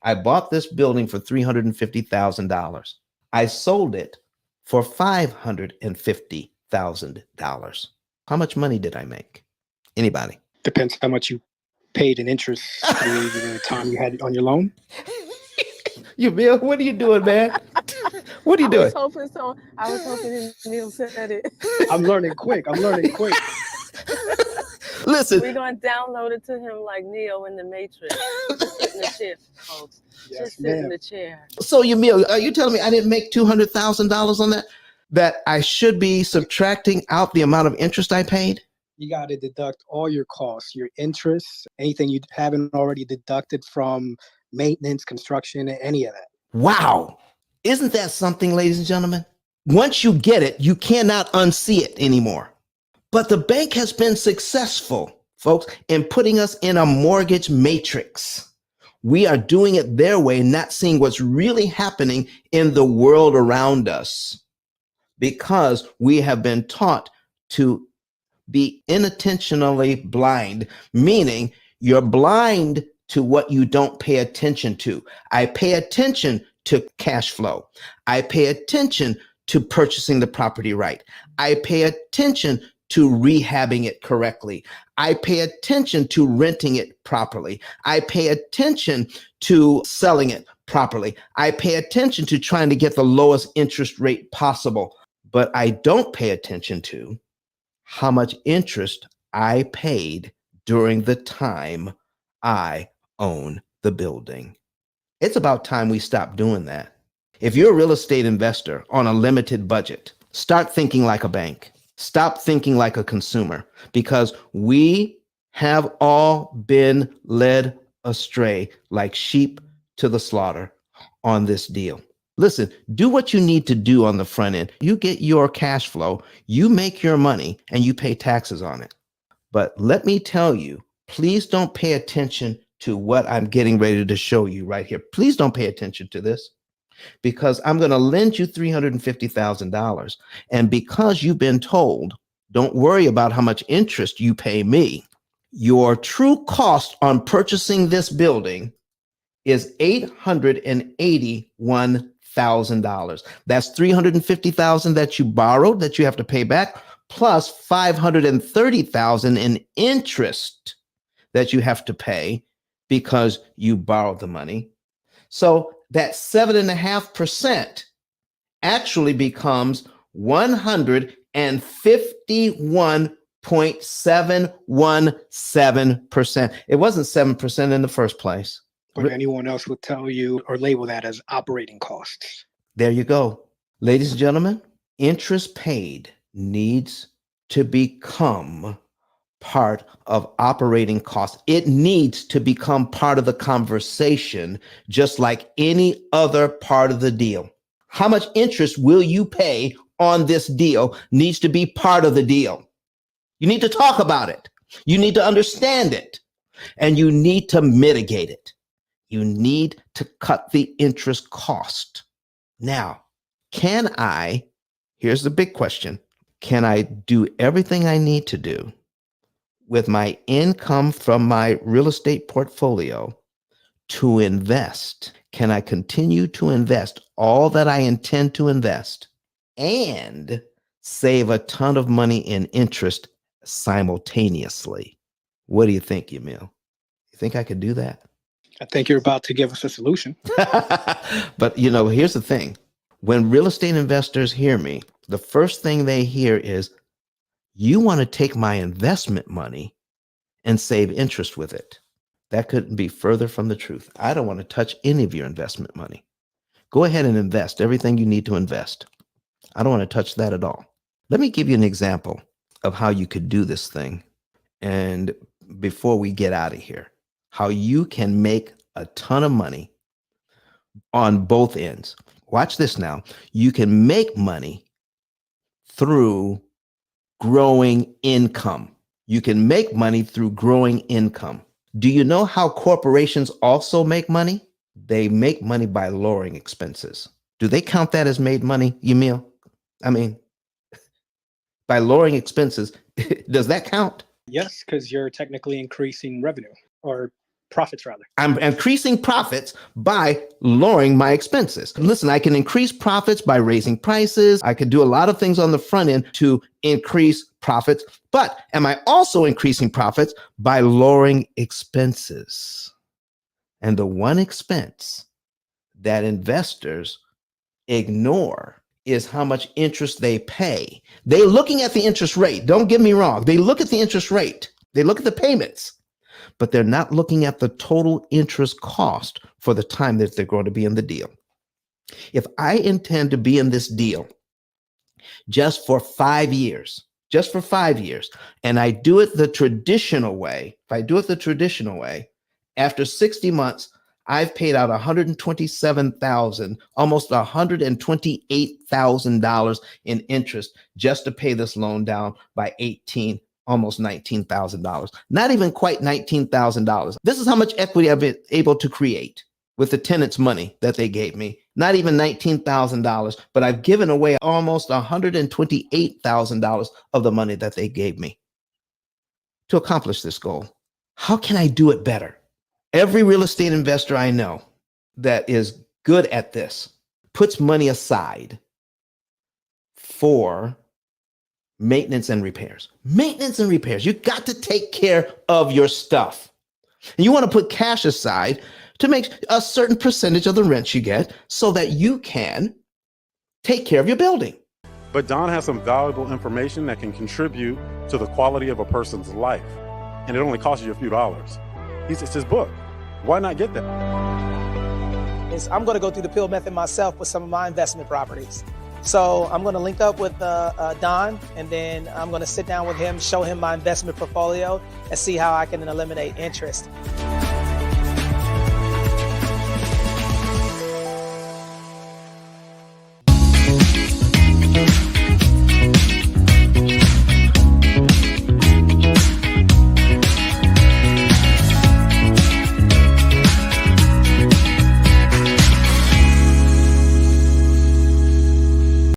I bought this building for $350,000. I sold it for $550,000. How much money did I make? Anybody? Depends how much you paid in interest through the time you had on your loan. Bill, what are you doing, man? What are you doing? I was hoping Neil said it. I'm learning quick. Listen. We're going to download it to him like Neo in the Matrix. Just sit in the chair, folks. Yes, just sit in the chair. So, Emil, are you telling me I didn't make $200,000 on that? That I should be subtracting out the amount of interest I paid? You got to deduct all your costs, your interest, anything you haven't already deducted from maintenance, construction, any of that. Wow. Isn't that something, ladies and gentlemen? Once you get it, you cannot unsee it anymore. But the bank has been successful, folks, in putting us in a mortgage matrix. We are doing it their way, not seeing what's really happening in the world around us, because we have been taught to be inattentionally blind, meaning you're blind to what you don't pay attention to. I pay attention to cash flow. I pay attention to purchasing the property right. I pay attention to rehabbing it correctly. I pay attention to renting it properly. I pay attention to selling it properly. I pay attention to trying to get the lowest interest rate possible. But I don't pay attention to how much interest I paid during the time I own the building. It's about time we stop doing that. If you're a real estate investor on a limited budget, start thinking like a bank. Stop thinking like a consumer, because we have all been led astray like sheep to the slaughter on this deal. Listen, do what you need to do on the front end. You get your cash flow, you make your money, and you pay taxes on it. But let me tell you, please don't pay attention to what I'm getting ready to show you right here. Please don't pay attention to this, because I'm going to lend you $350,000. And because you've been told, don't worry about how much interest you pay me, your true cost on purchasing this building is $881,000. That's $350,000 that you borrowed that you have to pay back, plus $530,000 in interest that you have to pay because you borrowed the money. So that 7.5% actually becomes 151.717%. It wasn't 7% in the first place. But anyone else would tell you or label that as operating costs. There you go. Ladies and gentlemen, interest paid needs to become part of operating costs. It needs to become part of the conversation, just like any other part of the deal. How much interest will you pay on this deal needs to be part of the deal. You need to talk about it. You need to understand it, and you need to mitigate it. You need to cut the interest cost. Now, here's the big question, can I do everything I need to do with my income from my real estate portfolio to invest? Can I continue to invest all that I intend to invest and save a ton of money in interest simultaneously? What do you think, Emil? You think I could do that? I think you're about to give us a solution. But, here's the thing. When real estate investors hear me, the first thing they hear is, you want to take my investment money and save interest with it. That couldn't be further from the truth. I don't want to touch any of your investment money. Go ahead and invest everything you need to invest. I don't want to touch that at all. Let me give you an example of how you could do this thing. And before we get out of here, how you can make a ton of money on both ends. Watch this now. You can make money through growing income. You can make money through growing income. Do you know how corporations also make money? They make money by lowering expenses. Do they count that as made money, Emil? I mean, by lowering expenses, does that count? Yes, because you're technically increasing revenue or Profits, rather. I'm increasing profits by lowering my expenses. Listen, I can increase profits by raising prices. I could do a lot of things on the front end to increase profits. But am I also increasing profits by lowering expenses? And the one expense that investors ignore is how much interest they pay. They're looking at the interest rate. Don't get me wrong. They look at the interest rate. They look at the payments, but they're not looking at the total interest cost for the time that they're going to be in the deal. If I intend to be in this deal just for 5 years, and I do it the traditional way, after 60 months, I've paid out $127,000, almost $128,000 in interest just to pay this loan down by almost $19,000. Not even quite $19,000. This is how much equity I've been able to create with the tenants' money that they gave me. Not even $19,000, but I've given away almost $128,000 of the money that they gave me to accomplish this goal. How can I do it better? Every real estate investor I know that is good at this puts money aside for maintenance and repairs. Maintenance and repairs. You got to take care of your stuff. And you want to put cash aside to make a certain percentage of the rent you get so that you can take care of your building. But Don has some valuable information that can contribute to the quality of a person's life. And it only costs you a few dollars. It's his book. Why not get that? I'm going to go through the P.I.L.L method myself with some of my investment properties. So I'm going to link up with Don, and then I'm going to sit down with him, show him my investment portfolio, and see how I can eliminate interest.